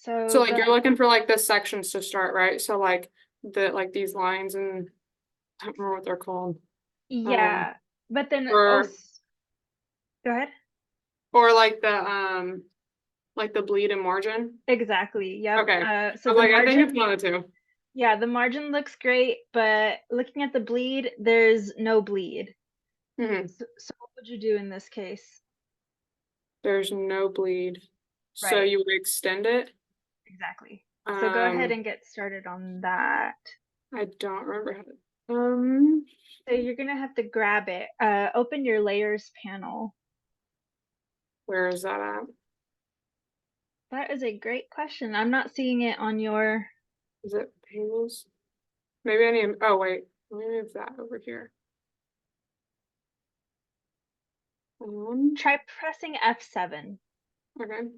So like go you're ahead. looking for like the sections to start, right? So like these lines, and I don't remember what they're called. Yeah, but then Or also go ahead. like the bleed and margin. Exactly. Yep. Okay. So I'm the like, I think it's margin, one of the two. yeah, the margin looks great, but looking at the bleed, there's no bleed. Hmm. So what would you do in this case? There's no bleed. So Right. you would extend it. Exactly. So go ahead Um, and get started on that. I don't remember how to, So you're gonna have to grab it. Open your layers panel. where is that at? That is a great question. I'm not seeing it on your. Is it pages? Maybe I need, oh wait, let me move that over here. Try pressing F7. Okay.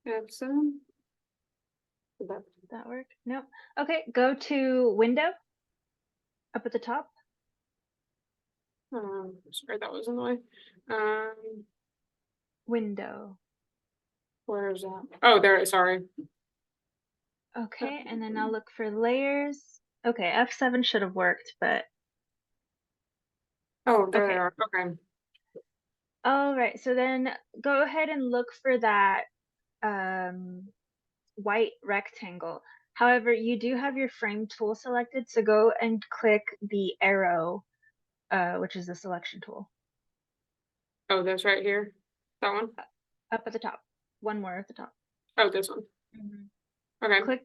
Epson. That, That work? Nope. Okay, go to Window up at the top. sorry, that was in the way. Um, Window. where is that? Oh, there, sorry. Okay, and then I'll look for layers. Okay, F7 should have worked, but Oh, there they okay. are. Okay. All right, so then go ahead and look for that um, white rectangle. However, you do have your frame tool selected, so go and click the arrow, which is the selection tool. Oh, that's right here. That one. Up at the top. One more at the top. Oh, this one. Mhm. Okay. Click,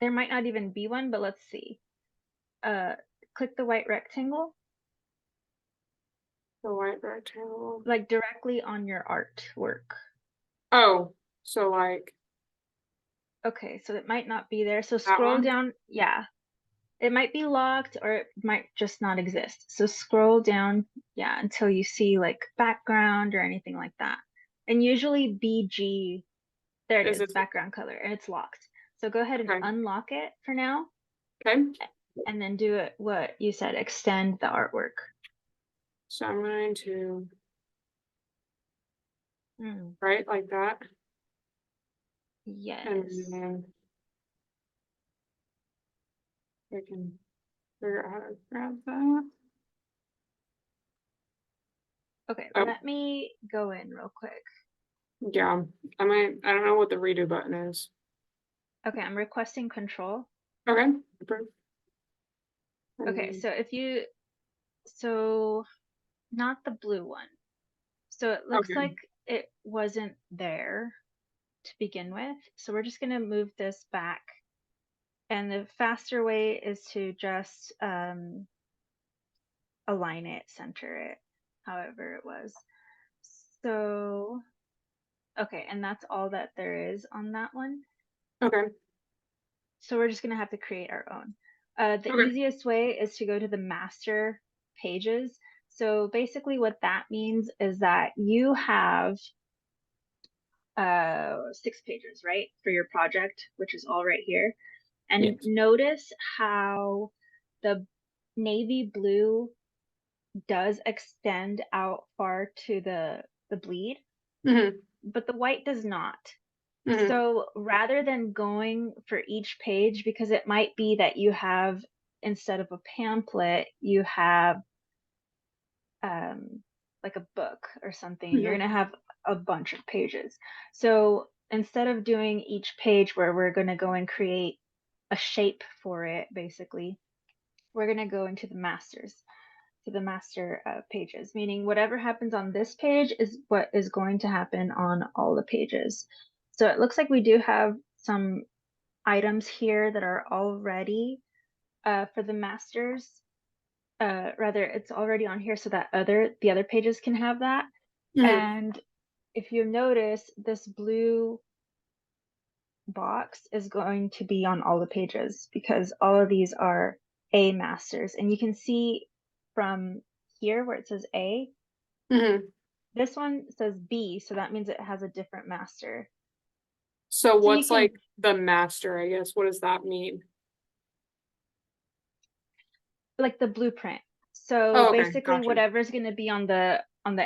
there might not even be one, but let's see. Uh, Click the white rectangle, The white rectangle. like directly on your artwork. Oh, so like Okay, so it might not be there. So that scroll one? down. Yeah, it might be locked or it might just not exist. So scroll down, yeah, until you see like background or anything like that. And usually BG, there it Is is, it background color, and it's locked. So go ahead and okay? unlock it for now, Okay. and then do it what you said, extend the artwork. So I'm going to Mm, write like that, and yes. then I can figure out how to grab that. Okay, Oh, let me go in real quick. yeah. I don't know what the redo button is. Okay, I'm requesting control. Okay. Okay, And, so so not the blue one. So it looks okay. like it wasn't there to begin with. So we're just gonna move this back. And the faster way is to just align it, center it, however it was. So, okay, and that's all that there is on that one. Okay. So we're just gonna have to create our own. The Okay. easiest way is to go to the master pages. So basically what that means is that you have 6 pages, right, for your project, which is all right here. And Yes. notice how the navy blue does extend out far to the bleed, Mm-hmm. but the white does not. Mm-hmm. So rather than going for each page, because it might be that you have, instead of a pamphlet, you have like a book or something, and you're Mm-hmm. going to have a bunch of pages. So instead of doing each page where we're going to go and create a shape for it, basically, we're going to go into the masters, to the master pages, meaning whatever happens on this page is what is going to happen on all the pages. So it looks like we do have some items here that are already for the masters. Rather, it's already on here so that the other pages can have that. Mm-hmm. And if you notice, this blue box is going to be on all the pages because all of these are A masters. And you can see from here where it says A, Mm-hmm. this one says B, so that means it has a different master. So So you what's like can, the master, I guess? What does that mean? like the blueprint. So Oh, okay. basically Gotcha. whatever's going to be on the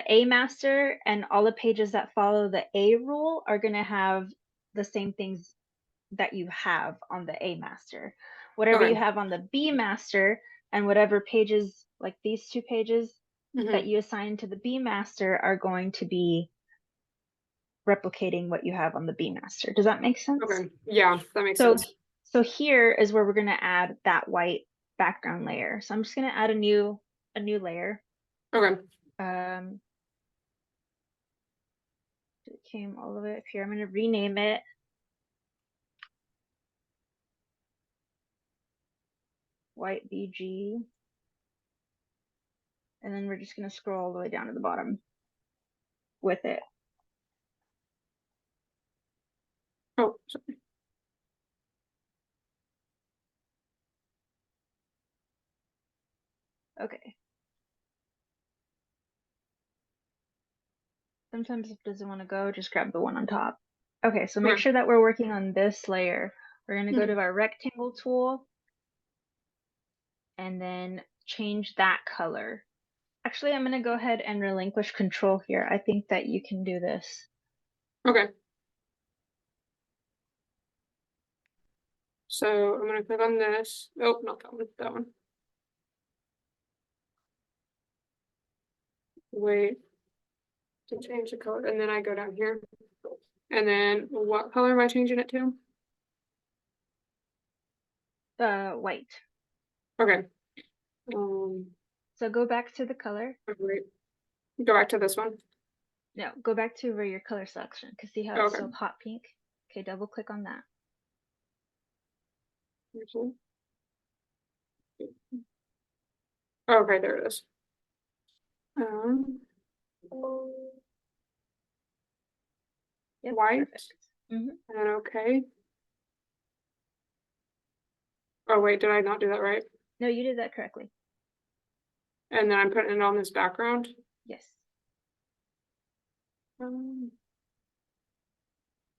A master, and all the pages that follow the A rule are going to have the same things that you have on the A master. Whatever you Okay. have on the B master and whatever pages, like these 2 pages that Mhm. you assign to the B master are going to be replicating what you have on the B master. Does that make sense? Okay. Yeah, that makes So sense. so here is where we're gonna add that white background layer. So I'm just gonna add a new layer. Okay. Um, it came all the way up here. I'm gonna rename it white BG, and then we're just gonna scroll all the way down to the bottom with it. Oh, sorry. Okay. Sometimes if it doesn't want to go, just grab the one on top. Okay, so make Okay. sure that we're working on this layer. We're gonna go Mhm. to our rectangle tool and then change that color. Actually, I'm gonna go ahead and relinquish control here. I think that you can do this. Okay. So I'm gonna click on this. Oh, not that one. That one. Wait to change the color, and then I go down here. And then what color am I changing it to? White. Okay. So go back to the color. Wait. Go back to this one. No, go back to where your color selection, because see how Oh, it's okay. still hot pink? Okay, double click on that. Actually. Okay, there it is. Um, Yep, white, perfect. Hmm. and then okay. Oh wait, did I not do that right? No, you did that correctly. And then I'm putting it on this background. Yes. Um,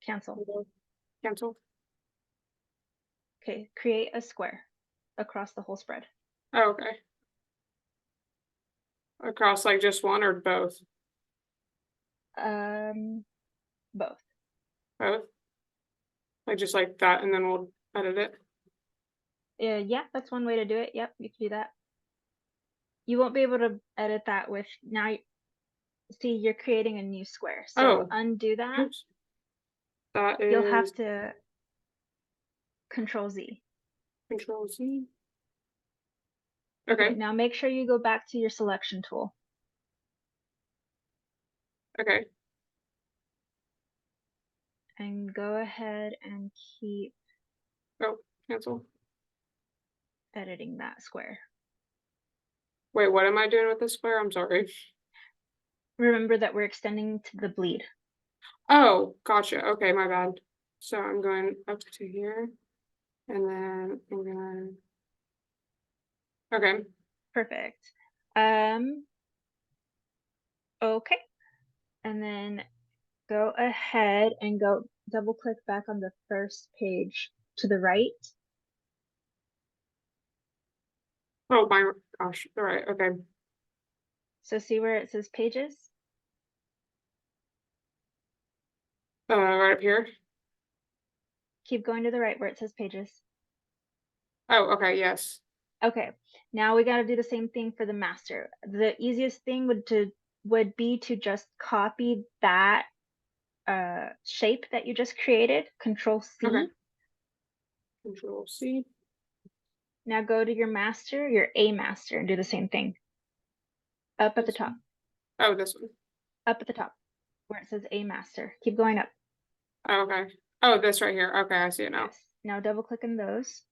Cancel. cancel. Okay, create a square across the whole spread. Oh, okay. Across like just one or both? Um, both. Both. Like just like that, and then we'll edit it. Yeah, that's one way to do it. Yep, you can do that. You won't be able to edit that with now. See, you're creating a new square. So Oh, undo that. oops. That You'll is have to Control Z. Control Z. Okay, Okay. now make sure you go back to your selection tool Okay. and go ahead and keep Oh, cancel. editing that square. Wait, what am I doing with this square? I'm sorry. Remember that we're extending to the bleed. Oh, gotcha. Okay, my bad. So I'm going up to here, and then I'm gonna. Okay. Perfect. Okay. And then go ahead and go double click back on the first page to the right. Oh my gosh. All right. Okay. So see where it says pages? Right up here. Keep going to the right where it says pages. Oh, okay. Yes. Okay, now we got to do the same thing for the master. The easiest thing would be to just copy that shape that you just created, Control Okay. C. Control C. Now go to your master, your A master, and do the same thing. Up at the This top, one. Oh, this one. up at the top, where it says A master. Keep going up. Oh, okay. Oh, this right here. Okay, I see it now. Yes. Now double click on those.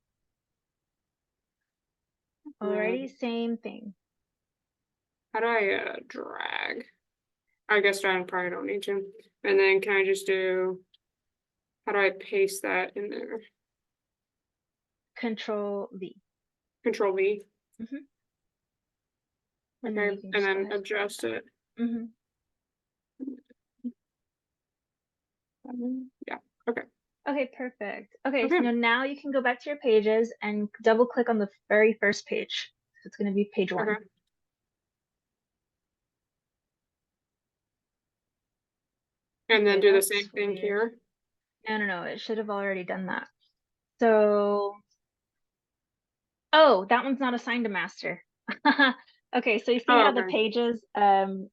And Alrighty, same thing. how do I drag? I guess I probably don't need to. And then can I just do? How do I paste that in there? Control V. Control V. Hmm. And then Okay, you can and just go then ahead and grab adjust it. that. Hmm. Yeah. Okay. Okay, perfect. Okay, Okay. so now you can go back to your pages and double click on the very first page. So it's going to be page 1. Okay. And then Okay, do the that's same thing weird. here. No, it should have already done that. So, oh, that one's not assigned to master. Okay, so you see Oh, how the okay. pages,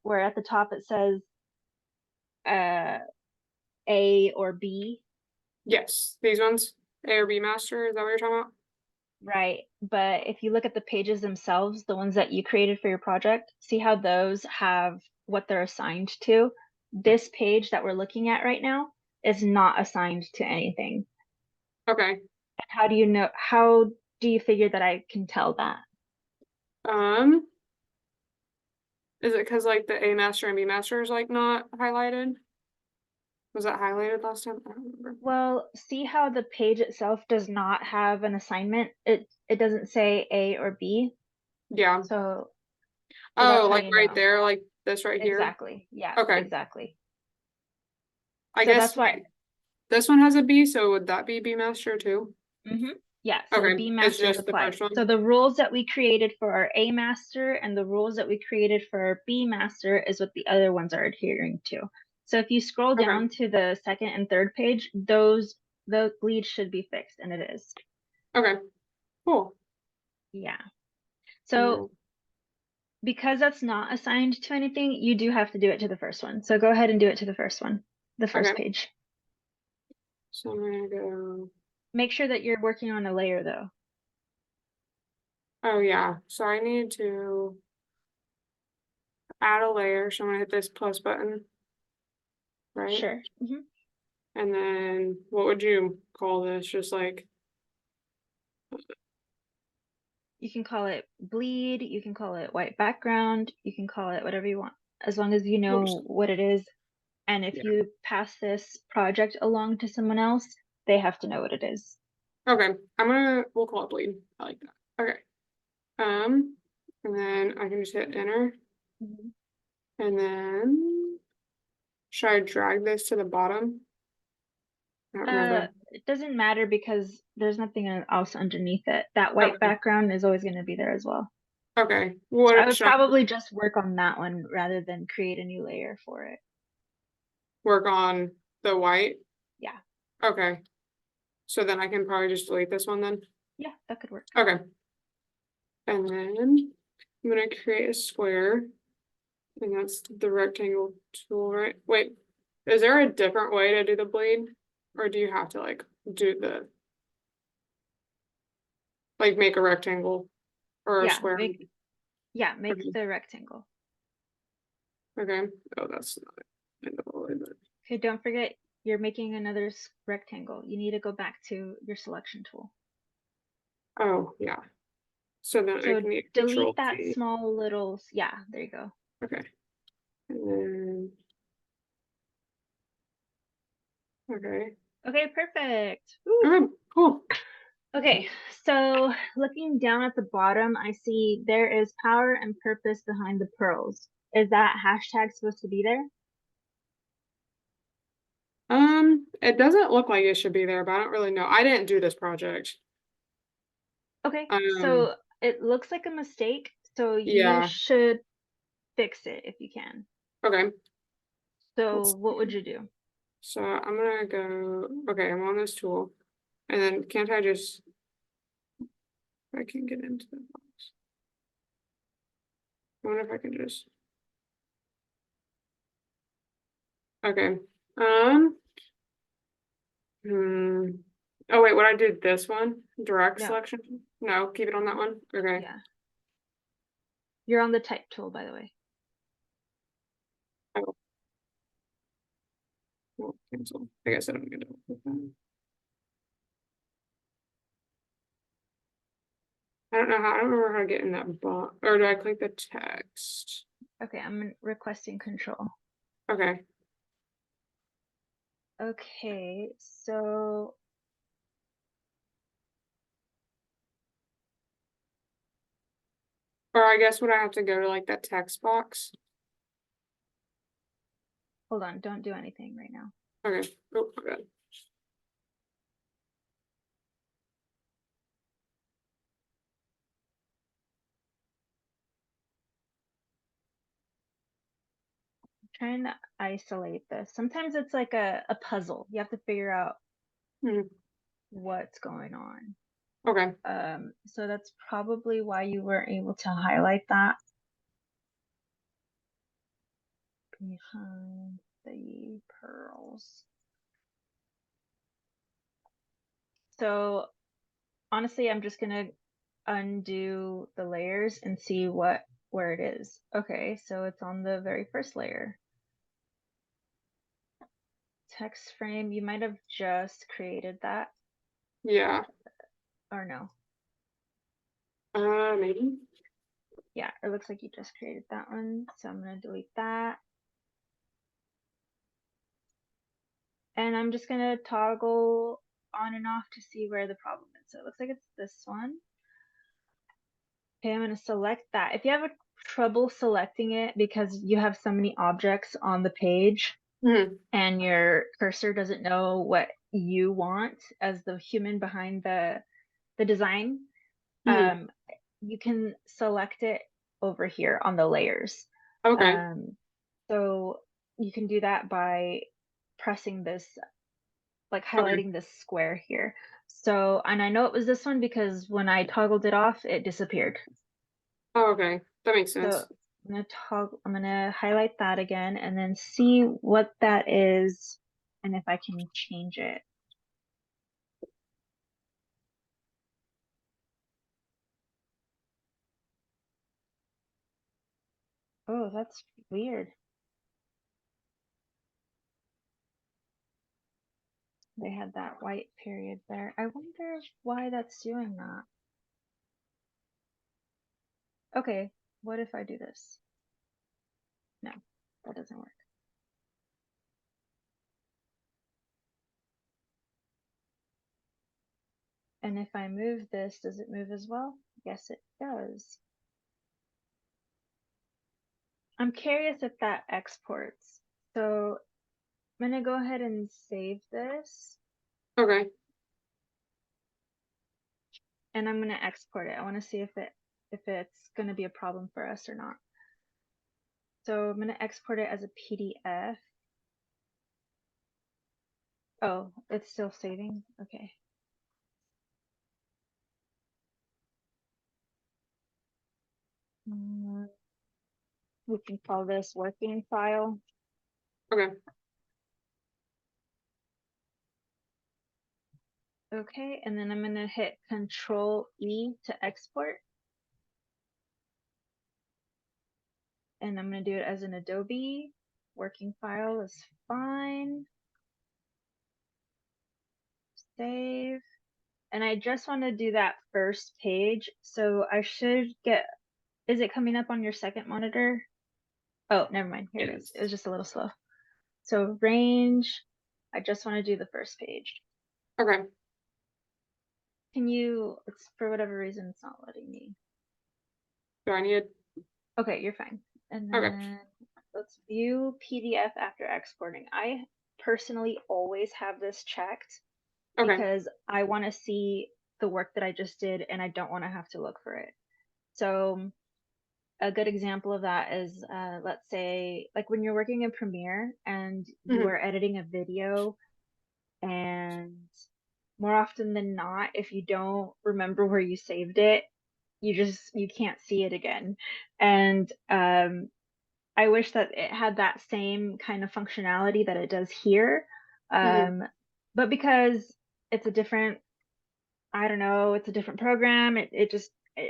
where at the top it says uh A or B, Yes, these ones, A or B master, is that what you're talking about? right? But if you look at the pages themselves, the ones that you created for your project, see how those have what they're assigned to? This page that we're looking at right now is not assigned to anything. Okay. How do you know, how do you figure that I can tell that? Um, is it because like the A master and B master is like not highlighted? Was that highlighted last time? I don't remember. Well, see how the page itself does not have an assignment? It doesn't say A or B. Yeah. So that's Oh, how like you right know. there, like this right here. Exactly. Yeah, Okay. exactly. I So guess that's why. wait, this one has a B, so would that be B master too? Yeah, so Okay, B it's master is just the applied. first one. So the rules that we created for our A master and the rules that we created for our B master is what the other ones are adhering to. So if you scroll Okay. down to the second and third page, the bleed should be fixed, and it is. Okay. Cool. Yeah. So Mm, because that's not assigned to anything, you do have to do it to the first one. So go ahead and do it to the first one, the first okay. page. So I'm gonna go. Make sure that you're working on a layer though. Oh yeah. So I need to add a layer. So I'm gonna hit this plus button, right? Sure. And then what would you call this? Just like You can call it bleed, you can call it white background, you can call it whatever you want, as long as you we'll just know what it is. And if yeah. you pass this project along to someone else, they have to know what it is. Okay. We'll call it bleed. I like that. Okay. And then I can just hit enter. Mhm. And then should I drag this to the bottom? I don't remember. It doesn't matter because there's nothing else underneath it. That white Okay. background is always going to be there as well. Okay. So I What would should I probably just work on that one rather than create a new layer for it. work on the white? Yeah, Okay. So then I can probably just delete this one then. yeah, that could work. Okay. And then I'm gonna create a square. And that's the rectangle tool, right? Wait, is there a different way to do the bleed? Or do you have to like do the like make a rectangle or a Yeah, square? make Okay. the rectangle. Okay. Oh, that's not it. I know, but Okay, don't forget you're making another rectangle. You need to go back to your selection tool. oh yeah. So then I So can hit delete control that T. small little, yeah, there you go. Okay. And then okay. Okay, perfect. Woo. Okay, cool. Okay, so looking down at the bottom, I see there is power and purpose behind the pearls. Is that hashtag supposed to be there? It doesn't look like it should be there, but I don't really know. I didn't do this project. Okay, Um, so it looks like a mistake, so you yeah. should fix it if you can. Okay. So Let's what would see. you do? So I'm gonna go, okay, I'm on this tool. And then can't I just, I can get into the box. I wonder if I can just, okay. Um, hmm. Oh wait, would I do this one? Direct No, selection? No, keep it on that one. Okay. yeah. You're on the type tool, by the way. Oh, well, cancel. I guess I don't get it. I don't know how, I don't remember how to get in that box. Or do I click the text? Okay, I'm requesting control. Okay. Okay, so Or I guess would I have to go to like that text box? hold on, don't do anything right now. Okay. Oh, my God. I'm trying to isolate this. Sometimes it's like a puzzle. You have to figure out Hmm. what's going on. Okay. So that's probably why you weren't able to highlight that behind the pearls. So honestly, I'm just gonna undo the layers and see where it is. Okay, so it's on the very first layer. Text frame, you might have just created that, Yeah. or no. Maybe. Yeah, it looks like you just created that one. So I'm gonna delete that. And I'm just gonna toggle on and off to see where the problem is. So it looks like it's this one. Okay, I'm gonna select that. If you have trouble selecting it because you have so many objects on the page Mhm. and your cursor doesn't know what you want as the human behind the design, Mhm. you can select it over here on the layers. Okay. So you can do that by pressing this, like Okay. highlighting this square here. So, and I know it was this one because when I toggled it off, it disappeared. Oh, okay. That makes So sense. I'm gonna highlight that again and then see what that is and if I can change it. Oh, that's weird. They had that white period there. I wonder why that's doing that. Okay, what if I do this? No, that doesn't work. And if I move this, does it move as well? Yes, it does. I'm curious if that exports. So I'm gonna go ahead and save this Okay. and I'm gonna export it. I want to see if it's gonna be a problem for us or not. So I'm gonna export it as a PDF. Oh, it's still saving? Okay. Mm, we can call this working file. Okay. Okay, and then I'm gonna hit Control E to export. And I'm gonna do it as an Adobe. Working file is fine. Save. And I just want to do that first page. So I should get, is it coming up on your second monitor? Oh, never mind. Here it is. Yes. It was just a little slow. So range, I just want to do the first page. Okay. Can you, it's for whatever reason, it's not letting me. Do I need? Okay, you're fine. And Okay. then let's view PDF after exporting. I personally always have this checked Okay. because I want to see the work that I just did and I don't want to have to look for it. So a good example of that is, let's say, like when you're working in Premiere and you Mhm. are editing a video, and more often than not, if you don't remember where you saved it, you can't see it again. And I wish that it had that same kind of functionality that it does here. Mhm. But because it's a different, I don't know, it's a different program, it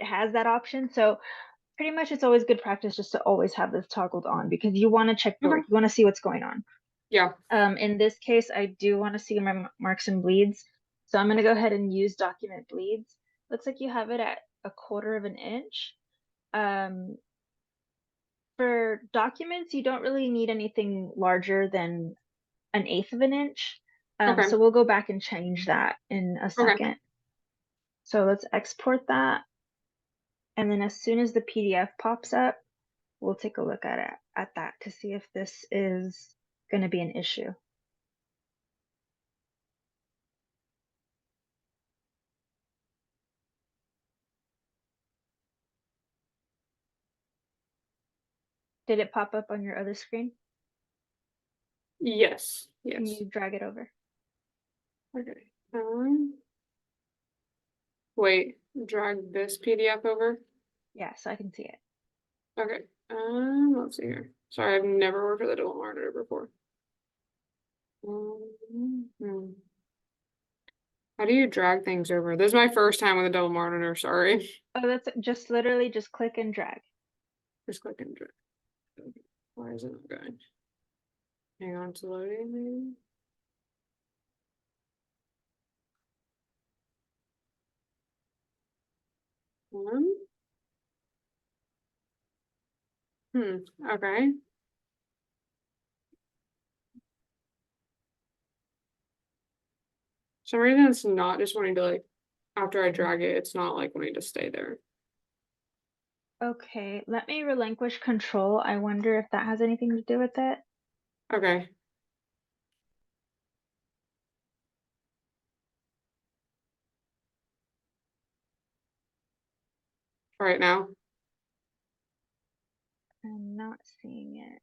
has that option. So pretty much it's always good practice just to always have this toggled on because you want to check the work, Okay. you want to see what's going on. Yeah. In this case, I do want to see my marks and bleeds. So I'm going to go ahead and use document bleeds. Looks like you have it at 1/4 of an inch. Um, for documents, you don't really need anything larger than 1/8 of an inch. Okay. So we'll go back and change that in a Okay. second. So let's export that. And then as soon as the PDF pops up, we'll take a look at that to see if this is going to be an issue. Did it pop up on your other screen? Yes. Can Yes. you drag it over? Okay. Wait, drag this PDF over. Yeah, so I can see it. Okay, let's see here. Sorry, I've never worked with a dual monitor before. Hmm. How do you drag things over? This is my first time with a double monitor, sorry. Oh, that's just literally just click and drag. Just click and drag. Okay. Why is it not going? Hang on, it's loading maybe. Okay. For some reason it's not just wanting to like, after I drag it, it's not like wanting to stay there. Okay, let me relinquish control. I wonder if that has anything to do with it. Okay. Right now. I'm not seeing it.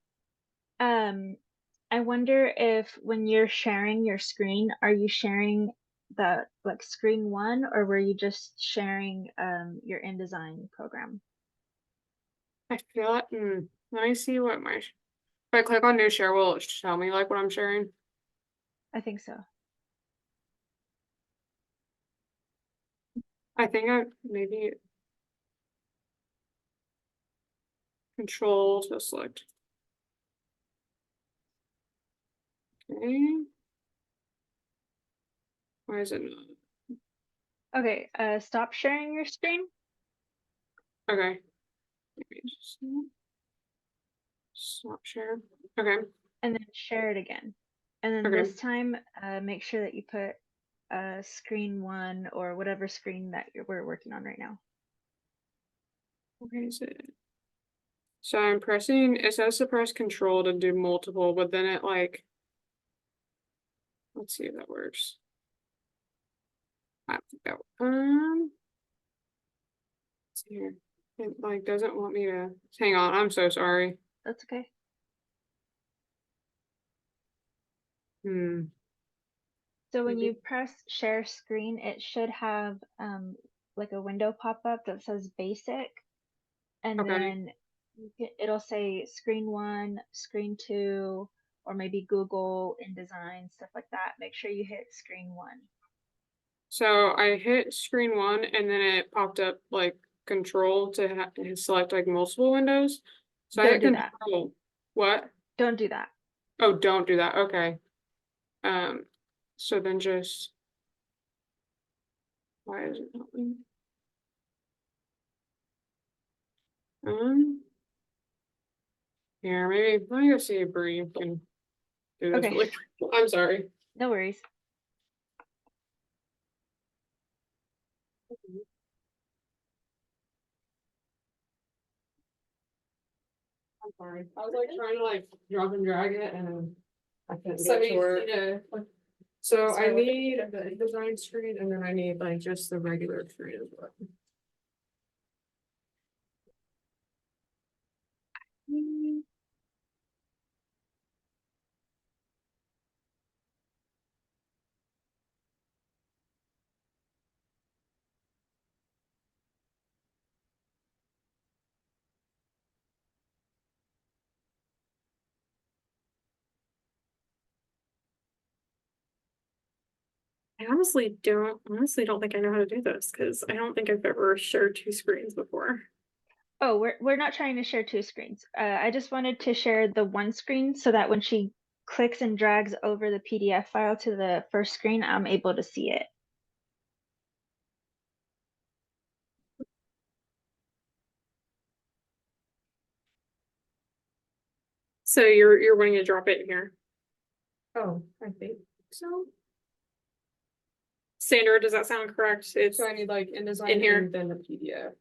I wonder if when you're sharing your screen, are you sharing the like screen one, or were you just sharing your InDesign program? I feel like, let me see what my, if I click on new share, will it tell me like what I'm sharing? I think so. I think I maybe control to select. Okay. Why is it not? Okay, stop sharing your screen Okay. Maybe just stop share. Okay. and then share it again. And then Okay. this time, make sure that you put screen one or whatever screen that we're working on right now. Okay, is it? So I'm pressing, it says to press control to do multiple, but then it like, let's see if that works. I don't think that, let's see here. It like doesn't want me to, hang on, I'm so sorry. That's okay. Hmm. So when Maybe. you press share screen, it should have like a window pop up that says basic, and Okay. then it'll say screen one, screen two, or maybe Google, InDesign, stuff like that. Make sure you hit screen one. So I hit screen one and then it popped up like control to select like multiple windows. So I Don't hit do that. control. What? Don't do that. Oh, don't do that. Okay. Um, so then just, why is it not? Um, Here, maybe let me go see if Bree can do this Okay, really quick. I'm sorry. no worries. I'm sorry. I was like trying to like drop and drag it and I couldn't get it to work. So I need the design screen and then I need like just the regular screen as well. I honestly don't think I know how to do this because I don't think I've ever shared two screens before. Oh, we're not trying to share two screens. I just wanted to share the one screen so that when she clicks and drags over the PDF file to the first screen, I'm able to see it. So you're wanting to drop it in here? Oh, I think so. Sandra, does that sound correct? It's So I need like InDesign in here. and then the PDF.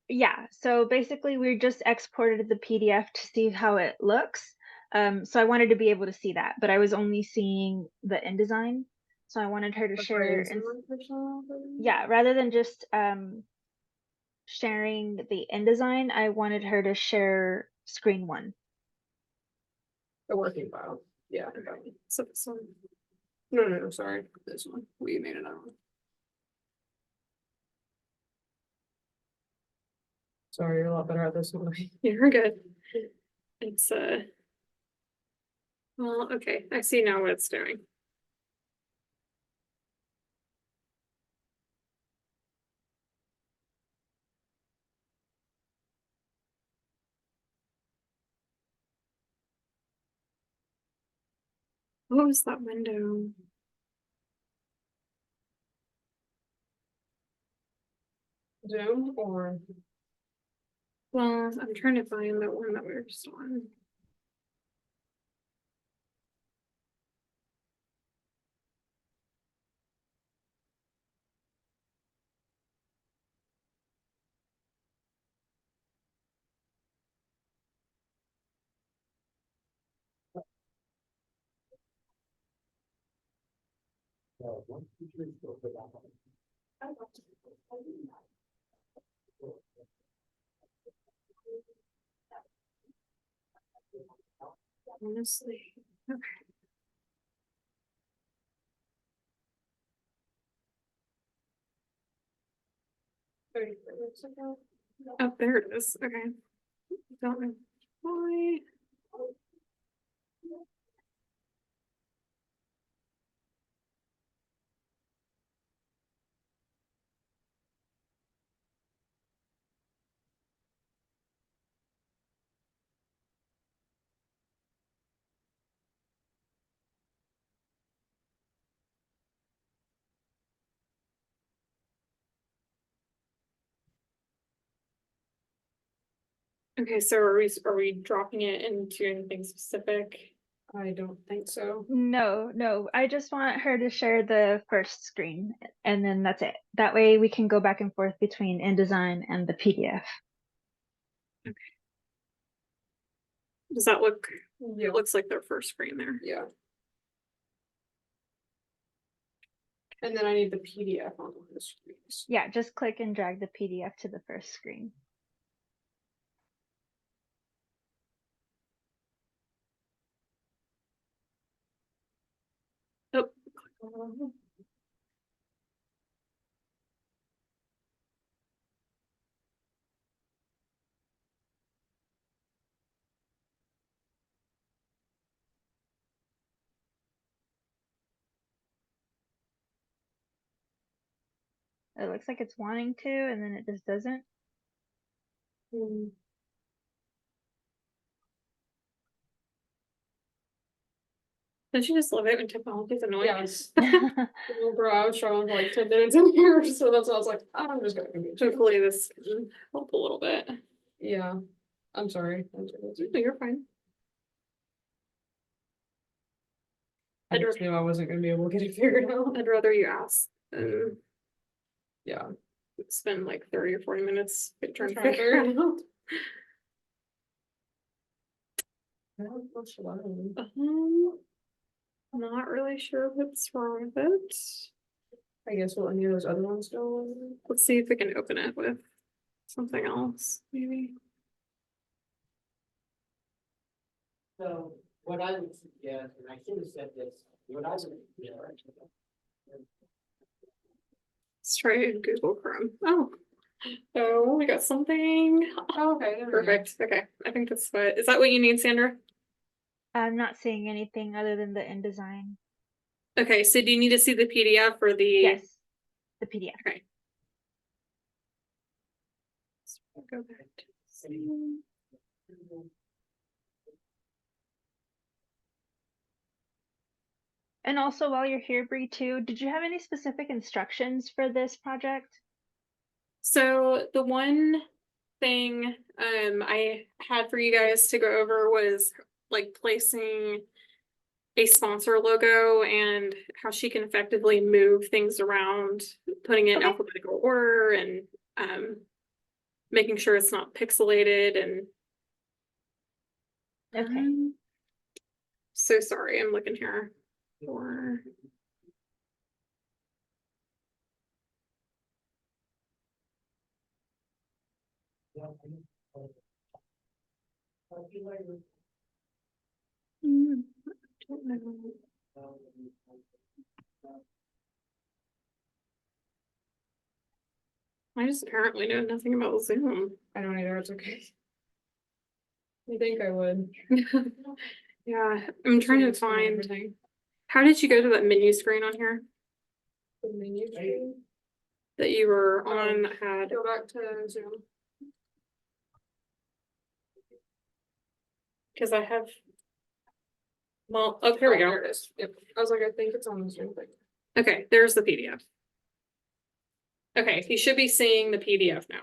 Yeah, so basically we just exported the PDF to see how it looks. So I wanted to be able to see that, but I was only seeing the InDesign. So I wanted her to share, and yeah, rather than just sharing the InDesign, I wanted her to share screen one. The working file. Yeah. So this one. No, sorry. This one. We made another one. Sorry, you're a lot better at this one. You're good. It's well, okay, I see now what it's doing. What was that window? Zoom or? Well, I'm trying to find the one that we were just on. Honestly, okay. Oh, there it is. Okay. Don't know why. Okay, so are we dropping it into anything specific? I don't think so. No, I just want her to share the first screen and then that's it. That way we can go back and forth between InDesign and the PDF. Does that look? Yeah. It looks like their first screen there. Yeah. And then I need the PDF on one of the screens. Yeah, just click and drag the PDF to the first screen. Oh. It looks like it's wanting to and then it just doesn't. Don't you just love it when technology is annoying? Yes. Well, bro, I was struggling for like 10 minutes in here, so that's why I was like, I'm just gonna be. Hopefully this can help a little bit. Yeah, I'm sorry. No, you're fine. I just knew I wasn't gonna be able to get it figured out. I'd rather you ask than Yeah. spend like 30 or 40 minutes trying to Trying to figure it figure out. Not really sure what's wrong with it. I guess will any of those other ones go? Let's see if we can open it with something else, maybe. So what I would suggest, and I should have said this, what I would suggest. Let's try Google Chrome. Oh, we got something. Oh, okay, there we go. Perfect. Okay, I think that's what. Is that what you need, Sandra? I'm not seeing anything other than the InDesign. Okay, so do you need to see the PDF or the? Yes, the PDF. Okay. Let's go back to Zoom. And also while you're here, Bree, too, did you have any specific instructions for this project? So the one thing I had for you guys to go over was like placing a sponsor logo and how she can effectively move things around, putting it in Okay. alphabetical order and making sure it's not pixelated and Okay. so sorry, I'm looking here for I don't know. I just apparently know nothing about Zoom. I don't either, it's okay. I think I would. Yeah, I'm trying to Just wanna find, everything. how did you go to that menu screen on here The menu screen. that you were on that had? Go back to Zoom. Because I have. Well, oh, here we go. There it is. Yep. I was like, I think it's on the Zoom thing. Okay, there's the PDF. Okay, you should be seeing the PDF now.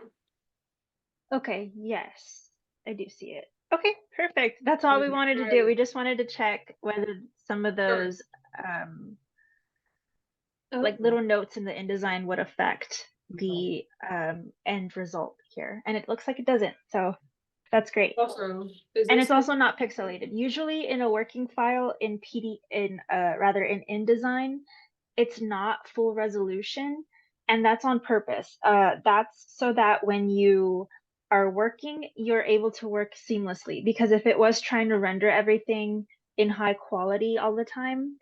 Okay, yes, I do see it. Okay, perfect. That's all we wanted to do. We just wanted to check whether some of those like little notes in the InDesign would affect the end result here. And it looks like it doesn't. So that's great. Also, is And this it's also not pixelated. Usually in a working file in rather in InDesign, it's not full resolution, and that's on purpose. That's so that when you are working, you're able to work seamlessly, because if it was trying to render everything in high quality all the time,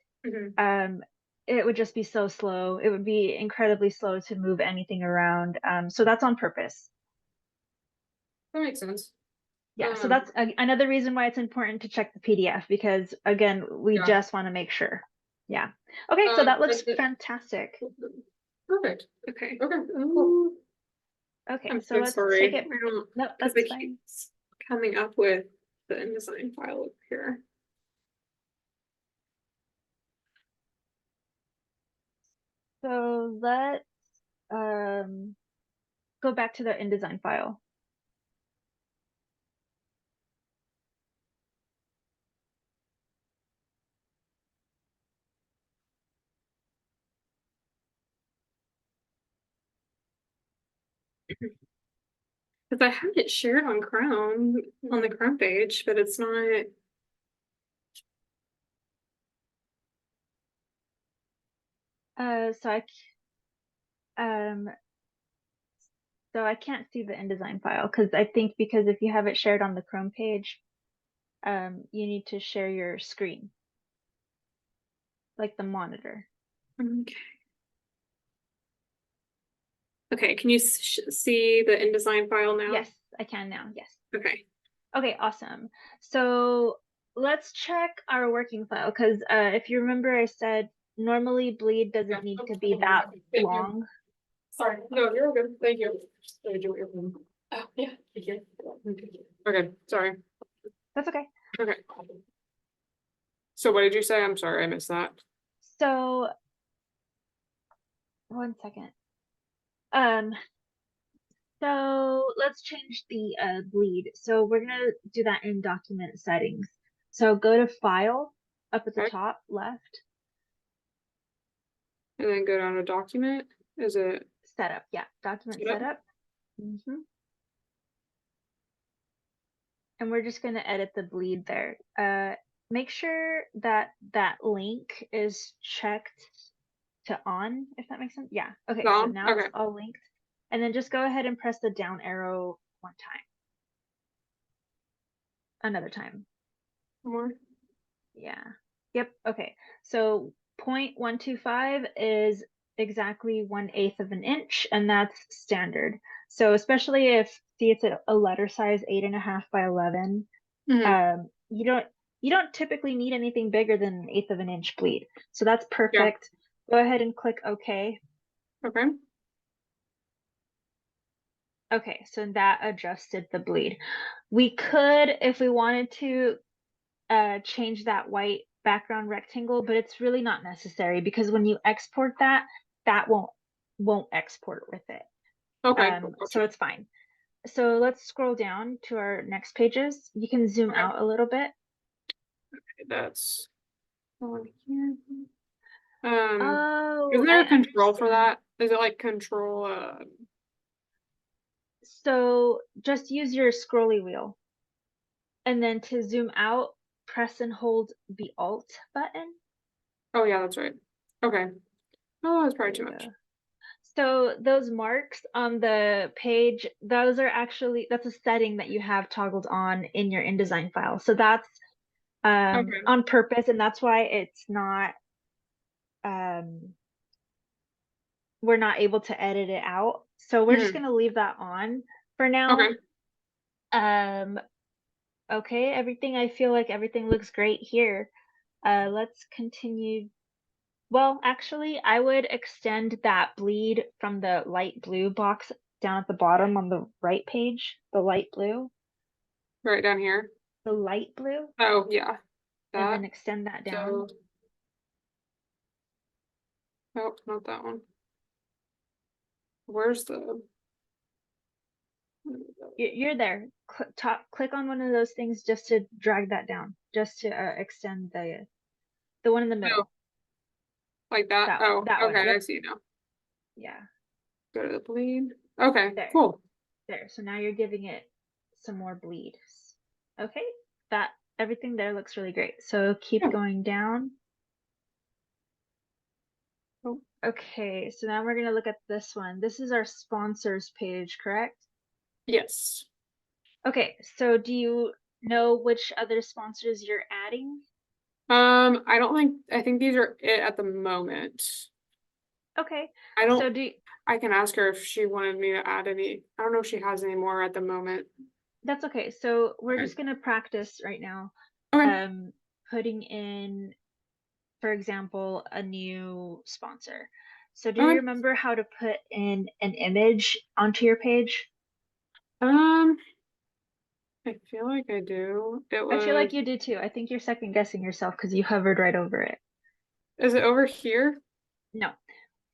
it would just be so slow. It would be incredibly slow to move anything around. So that's on purpose. that makes sense. Yeah, so that's another reason why it's important to check the PDF, because again, we Yeah. just want to make sure. Yeah. Okay, so that looks and it- fantastic. Perfect. Okay. Okay. Cool. Okay, I'm so so let's sorry. take it. I don't, No, because that's it fine. keeps coming up with the InDesign file up here. So let's go back to the InDesign file. Because I had it shared on Chrome, on the Chrome page, but it's not. So I can't see the InDesign file, because I think because if you have it shared on the Chrome page, you need to share your screen, like the monitor. Okay. Okay, can you see the InDesign file now? Yes, I can now. Yes. Okay. Okay, awesome. So let's check our working file, because if you remember, I said normally bleed doesn't need to be that long. Sorry. No, you're good. Thank you. Sorry, do your phone. Oh, yeah. Okay, sorry. That's okay. Okay. So what did you say? I'm sorry, I missed that. So 1 second. So let's change the bleed. So we're gonna do that in document settings. So go to file up at the Okay. top left. And then go down to document. Is it? Setup, yeah, document Setup? setup. And we're just gonna edit the bleed there. Make sure that that link is checked to on, if that makes sense. Yeah, okay, so On? now Okay. it's all linked. And then just go ahead and press the down arrow 1 time. Another time. More. Yeah. Yep. Okay. So 0.125 is exactly 1/8 of an inch, and that's standard. So especially if, see, it's a letter size 8.5 by 11. You don't typically need anything bigger than 1/8 of an inch bleed. So that's perfect. Go ahead and click OK. Okay. Okay, so that adjusted the bleed. We could, if we wanted to, change that white background rectangle, but it's really not necessary, because when you export that, that won't export with it. Okay. So it's fine. So let's scroll down to our next pages. You can zoom Okay. out a little bit. Okay, that's on here. Oh, Isn't there I a control for understand. that? Is it like control? So just use your scrolly wheel, and then to zoom out, press and hold the Alt button. Oh yeah, that's right. Okay. Oh, that's probably too There you much. go. So those marks on the page, those are actually, that's a setting that you have toggled on in your InDesign file. So that's Okay. on purpose, and that's why it's not, we're not able to edit it out. So we're just gonna leave that on for now. Okay. Okay, I feel like everything looks great here. Let's continue. Well, actually, I would extend that bleed from the light blue box down at the bottom on the right page, the light blue, Right down here. the light blue, Oh, yeah. and That, then extend that down. so. Oh, not that one. Where's the? You're there. Click on one of those things just to drag that down, just to extend the one in the middle. Like that? That Oh, that one. okay, I Yep. see now. Yeah. Go to the bleed. Okay, There. cool. There. So now you're giving it some more bleed. Okay. That everything there looks really great. So keep Yeah. going down. Oh. Okay, so now we're gonna look at this one. This is our sponsors page, correct? Yes. Okay, so do you know which other sponsors you're adding? I think these are it at the moment. Okay, I so don't, I can ask her if she wanted me to add any. I don't know if she has any more at the moment. that's okay. So we're Okay. just gonna practice right now. Okay. Putting in, for example, a new sponsor. So do you Okay. remember how to put in an image onto your page? I feel like I do. It I feel like was, you do too. I think you're second guessing yourself because you hovered right over it. is it over here? No.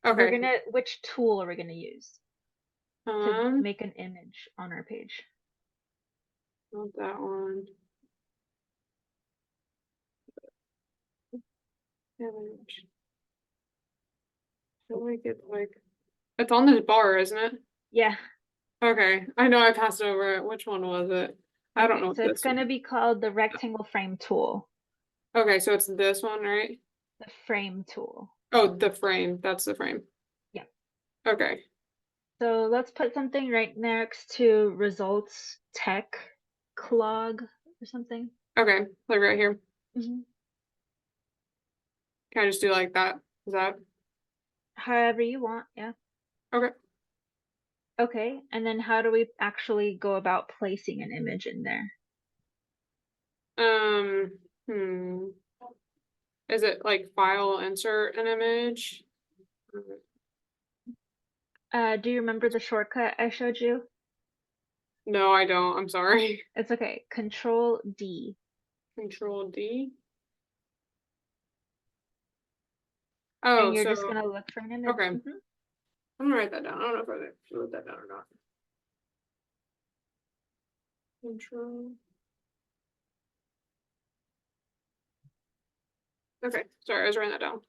Okay. Which tool are we gonna use to Um, make an image on our page? not that one. Image. I feel like it's on this bar, isn't it? Yeah. Okay, I know I passed over it. Which one was it? I don't Okay, know what so it's this one. gonna be called the rectangle frame tool. Okay, so it's this one, right? The frame tool. Oh, the frame. That's the frame. Yeah. Okay. So let's put something right next to results tech clog or something. Okay, like right here. Hmm. Can I just do like that? Is that However you want, yeah. okay? Okay, and then how do we actually go about placing an image in there? Um, hmm. Is it like file insert an image? Do you remember the shortcut I showed you? No, I don't. I'm sorry. It's okay. Control D. Control D. And Oh, you're so just gonna look for an image. okay. Mhm. I'm gonna write that down. I don't know if I should write that down or not. Control. Okay, sorry, I was writing that down.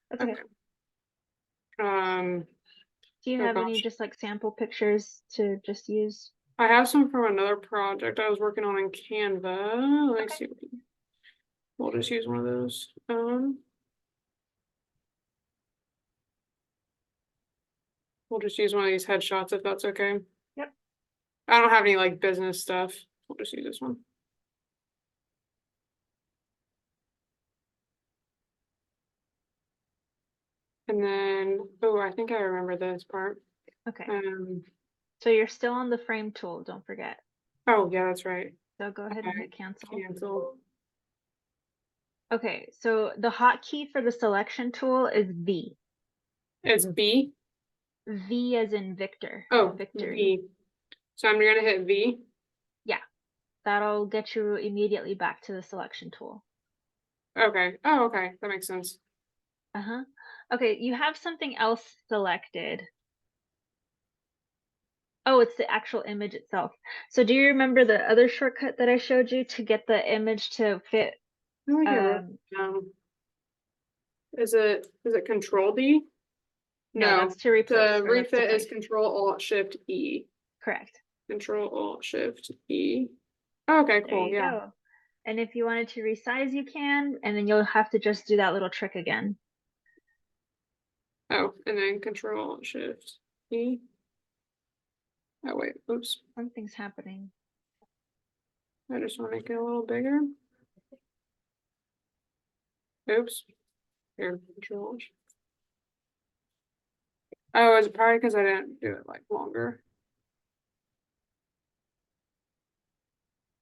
That's okay. Okay. Um, Do you oh have any gosh. just like sample pictures to just use? I have some from another project I was working on in Canva. Let me Okay. see. We'll just use one of those. We'll just use one of these headshots if that's okay. Yep. I don't have any like business stuff. We'll just use this one. And then, oh, I think I remember this part. Okay. Um, So you're still on the frame tool, don't forget. oh yeah, that's right. So go ahead and Okay, hit cancel. cancel. Okay, so the hotkey for the selection tool is V. It's B. V as in Victor. Oh, Victory. V. So I'm gonna hit V. Yeah. That'll get you immediately back to the selection tool. Okay. Oh, okay. That makes sense. Uh-huh. Okay, you have something else selected. Oh, it's the actual image itself. So do you remember the other shortcut that I showed you to get the image to fit? I like it wrote down. Is it Control D? No, that's to replace, The or that's to refit is place. Control Alt Shift E. Correct. Control Alt Shift E. Oh, okay, There cool. you Yeah. go. And if you wanted to resize, you can, and then you'll have to just do that little trick again. Oh, and then Control Alt Shift E. Oh wait, oops. Something's happening. I just want to make it a little bigger. Oops. Here, Control. Oh, it's probably because I didn't do it like longer.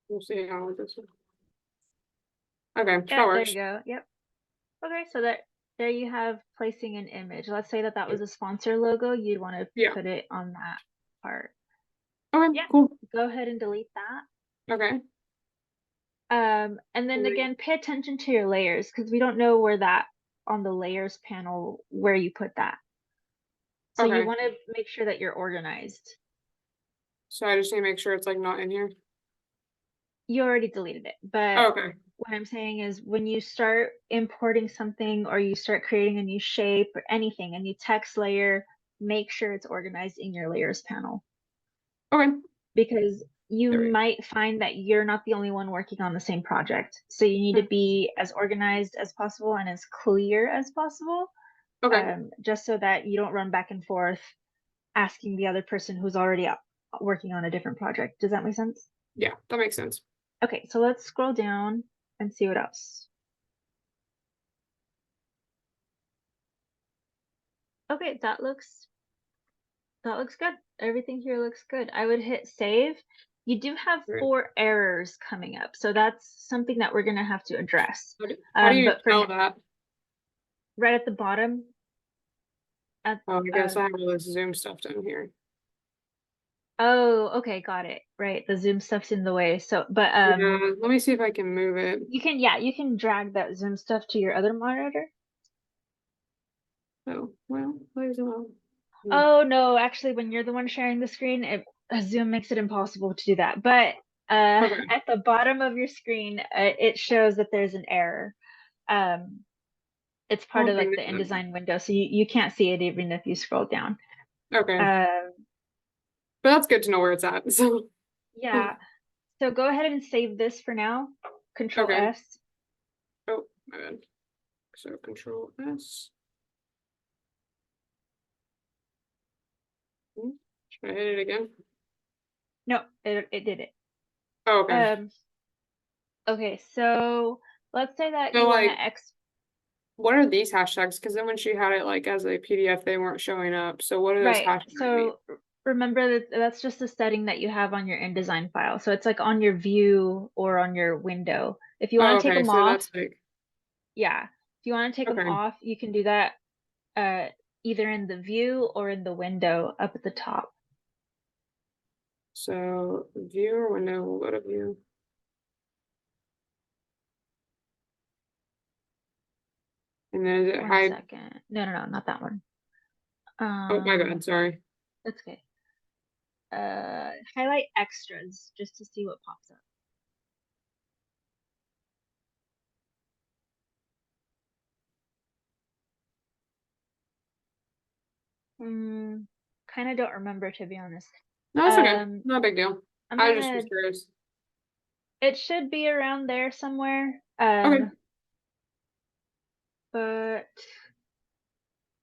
We'll see how this is. Okay, Yeah, that there works. you go. Yep. Okay, so that there you have placing an image. Let's say that that was a sponsor logo. You'd want to Yeah. put it on that part. Okay, Yeah. cool. Go ahead and delete that. Okay. And then Delete. again, pay attention to your layers because we don't know where that on the layers panel where you put that. So you Okay. want to make sure that you're organized. So I just need to make sure it's like not in here. You already deleted it, but Oh, okay. what I'm saying is when you start importing something or you start creating a new shape or anything, a new text layer, make sure it's organized in your layers panel Okay. because you There we go. might find that you're not the only one working on the same project. So you need to be as organized as possible and as clear as possible, Okay. just so that you don't run back and forth asking the other person who's already working on a different project. Does that make sense? Yeah, that makes sense. Okay, so let's scroll down and see what else. Okay, that looks good. Everything here looks good. I would hit save. You do have Right. 4 errors coming up, so that's something that we're gonna have to address. How do you But for tell that? right at the bottom, at Oh, I guess I have all this Zoom stuff down here. oh, okay, got it. Right, the Zoom stuff's in the way. So, but Yeah, let me see if I can move it. you can drag that Zoom stuff to your other monitor. Oh, well, plays along. Oh no, actually, when you're the one sharing the screen, Zoom makes it impossible to do that. But Okay. at the bottom of your screen, it shows that there's an error. It's part of like the InDesign window, so you can't see it even if you scroll down. Okay. Um, But that's good to know where it's at. So yeah. So go ahead and save this for now. Control okay. S. Oh, my bad. So Control S. Should I hit it again? No, it did it. Oh, okay. Okay, so let's say that So you want to like, what are these hashtags? Because then when she had it like as a PDF, they weren't showing up. So what do those right. hashtags mean? So remember that that's just a setting that you have on your InDesign file. So it's like on your view or on your window. If you Oh, want to take okay. them So off, that's like, yeah. If you want to take them okay. off, you can do that either in the view or in the window up at the top. So view or window, we'll go to view. And then is it One hide? second. No, not that one. Oh, my bad. Sorry. That's okay. Highlight extras just to see what pops up. Kind of don't remember, to be honest. No, that's okay. Not a big deal. I'm I just was gonna. curious. It should be around there somewhere. Okay. But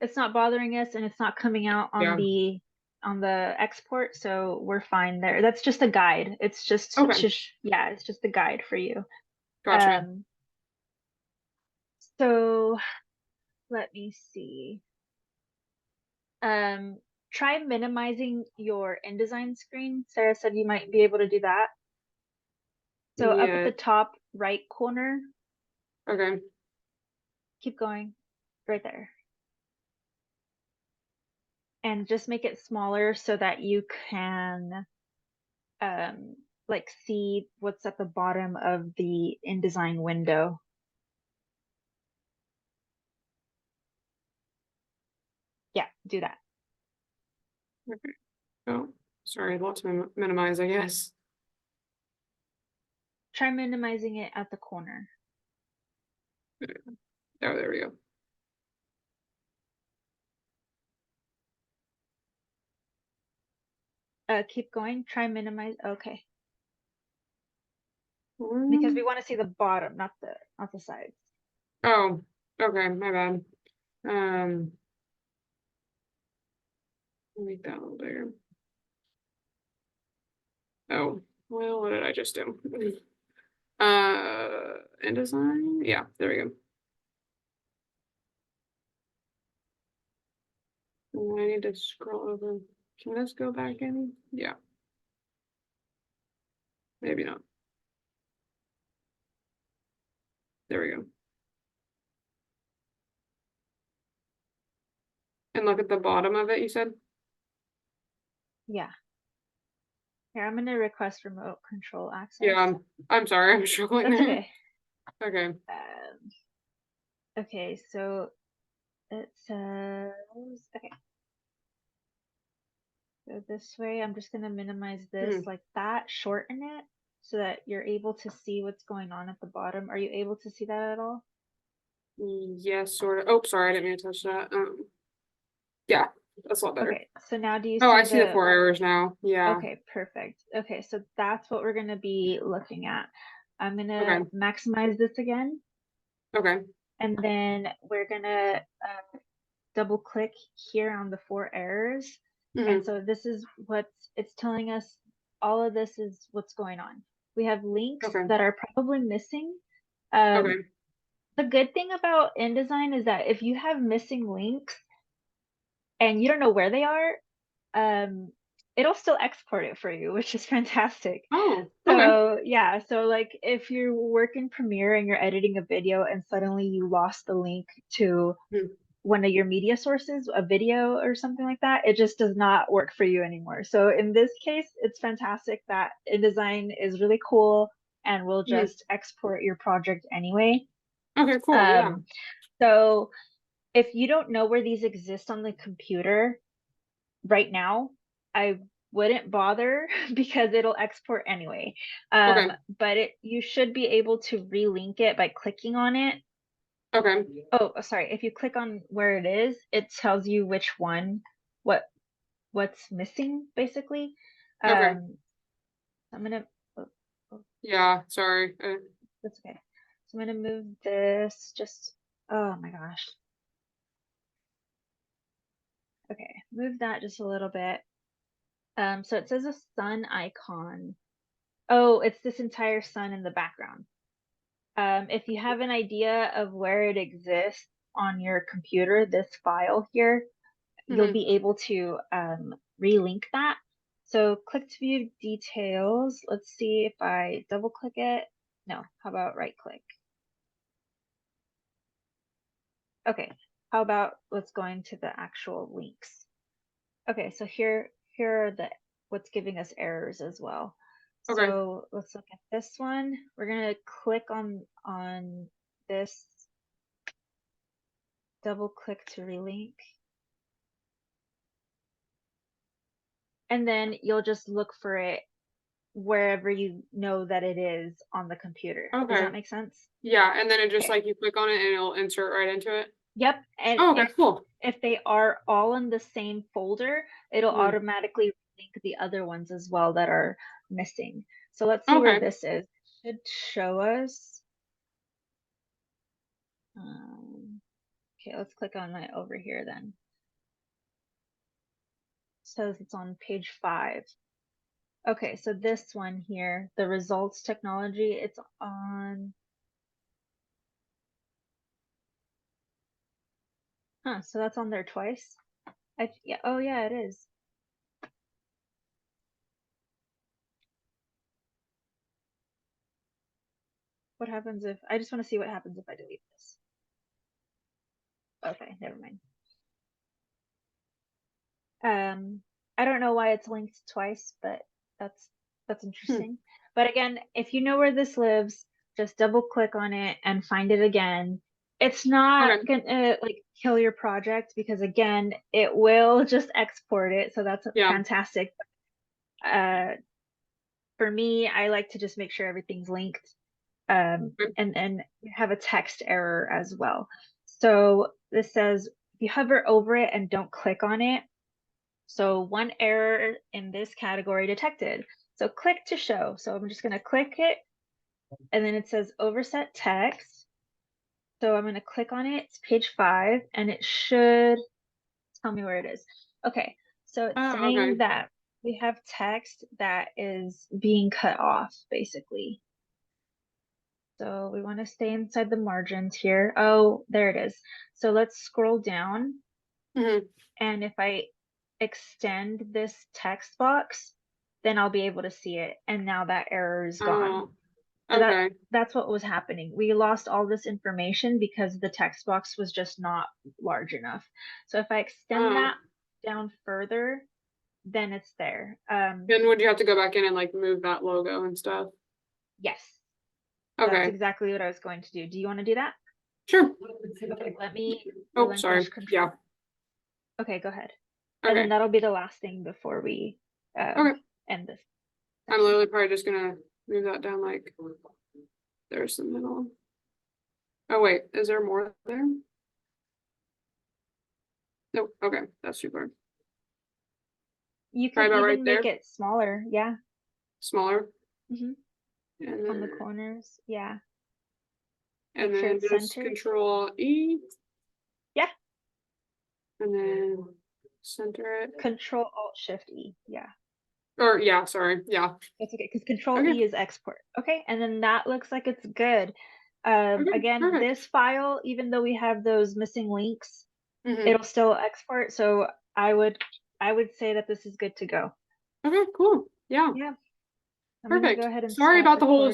it's not bothering us, and it's not coming out on Yeah. the export, so we're fine there. That's just a guide. It's just Okay. yeah, it's just a guide for you. Gotcha. So let me see. Try minimizing your InDesign screen. Sarah said you might be able to do that. So up at Yeah. the top right corner, Okay. keep going, right there. And just make it smaller so that you can like see what's at the bottom of the InDesign window. Yeah, do that. Okay. Oh, sorry. Lots to minimize, I guess. Try minimizing it at the corner. Oh, there we go. Keep going. Try minimize. Okay. Because we Mm. want to see the bottom, not the sides. Oh, okay. My bad. Make that a little bigger. Oh, well, what did I just do? InDesign? Yeah, there we go. And I need to scroll over. Can this go back in? Yeah. Maybe not. There we go. And look at the bottom of it, you said? Yeah. Here, I'm gonna request remote control access. Yeah, I'm sorry, I'm struggling That's there. okay. Okay. Okay, so it says, okay. So this way, I'm just gonna minimize this like that, shorten it so that you're able to see what's going on at the bottom. Are you able to see that at all? Yes, sort of. Oh, sorry, I didn't mean to touch that. Yeah, that's a lot better. Okay, so now do you Oh, see I see the 4 errors now. Yeah. Okay, perfect. Okay, so that's what we're gonna be looking at. I'm gonna Okay. maximize this again, Okay. and then we're gonna double click here on the 4 errors. And Mhm. so this is what it's telling us. All of this is what's going on. We have links Okay. that are probably missing. Okay. The good thing about InDesign is that if you have missing links and you don't know where they are, it'll still export it for you, which is fantastic. Oh, okay. So yeah, so like if you work in Premiere and you're editing a video and suddenly you lost the link to Hmm. one of your media sources, a video or something like that, it just does not work for you anymore. So in this case, it's fantastic that InDesign is really cool and will Mhm. just export your project anyway. Okay, cool. Yeah. So if you don't know where these exist on the computer right now, I wouldn't bother because it'll export anyway. Okay. But you should be able to relink it by clicking on it. Okay. Oh, sorry. If you click on where it is, it tells you which one, what's missing, basically. Okay. I'm gonna. Oh, Yeah, sorry. that's okay. So I'm gonna move this. Just. Oh my gosh. Okay, move that just a little bit. So it says a sun icon. Oh, it's this entire sun in the background. If you have an idea of where it exists on your computer, this file here, you'll be able to relink that. So click to view details. Let's see if I double click it. No, how about right click? Okay, how about let's go into the actual links. Okay, so here are the what's giving us errors as well. Okay. So let's look at this one. We're gonna click on this, double click to relink. And then you'll just look for it wherever you know that it is on the computer. Does Okay. that make sense? Yeah, and then it just Okay. like you click on it and it'll insert right into it. Yep. And Oh, okay, cool. if they are all in the same folder, it'll Mhm. automatically link the other ones as well that are missing. So let's see where Okay. this is. It should show us. Okay, let's click on it over here then. It says it's on page 5. Okay, so this one here, the results technology, it's on. Huh, so that's on there twice. Yeah, oh yeah, it is. What happens if, I just want to see what happens if I delete this. Okay, never mind. I don't know why it's linked twice, but that's interesting. But again, if you know where this lives, just double click on it and find it again. It's not Okay. gonna like kill your project because again, it will just export it. So that's Yeah. fantastic. For me, I like to just make sure everything's linked. And you have a text error as well. So this says if you hover over it and don't click on it, so one error in this category detected. So click to show. So I'm just going to click it and then it says overset text. So I'm going to click on it. It's page 5 and it should tell me where it is. Okay. So it's saying okay. that we have text that is being cut off basically. So we want to stay inside the margins here. Oh, there it is. So let's scroll down. And if I extend this text box, then I'll be able to see it. And now that error is gone. So Okay, that's what was happening. We lost all this information because the text box was just not large enough. So if I extend Oh. that down further, then it's there. then would you have to go back in and like move that logo and stuff? Yes, that's Okay, exactly what I was going to do. Do you want to do that? sure. Okay, let me Oh, relinquish sorry. control. Yeah, Okay, go ahead. And then okay, that'll be the last thing before we okay. end this. I'm literally probably just gonna move that down like there's the middle. Oh wait, is there more there? Nope, okay, that's too far. You Right could about even right make there? it smaller, yeah, Smaller. hmm And on the then, corners, yeah. and Make sure then it's just centered. Control E. Yeah. And then center it. Control Alt Shift E, yeah. Or yeah, sorry, yeah. That's okay, because Control Okay. E is export. Okay, and then that looks like it's good. Okay, Again, perfect. this file, even though we have those missing links, Mhm. it'll still export. So I would say that this is good to go. Okay, cool. Yeah, Yeah. I'm gonna perfect. go ahead and Sorry stop about the whole recording.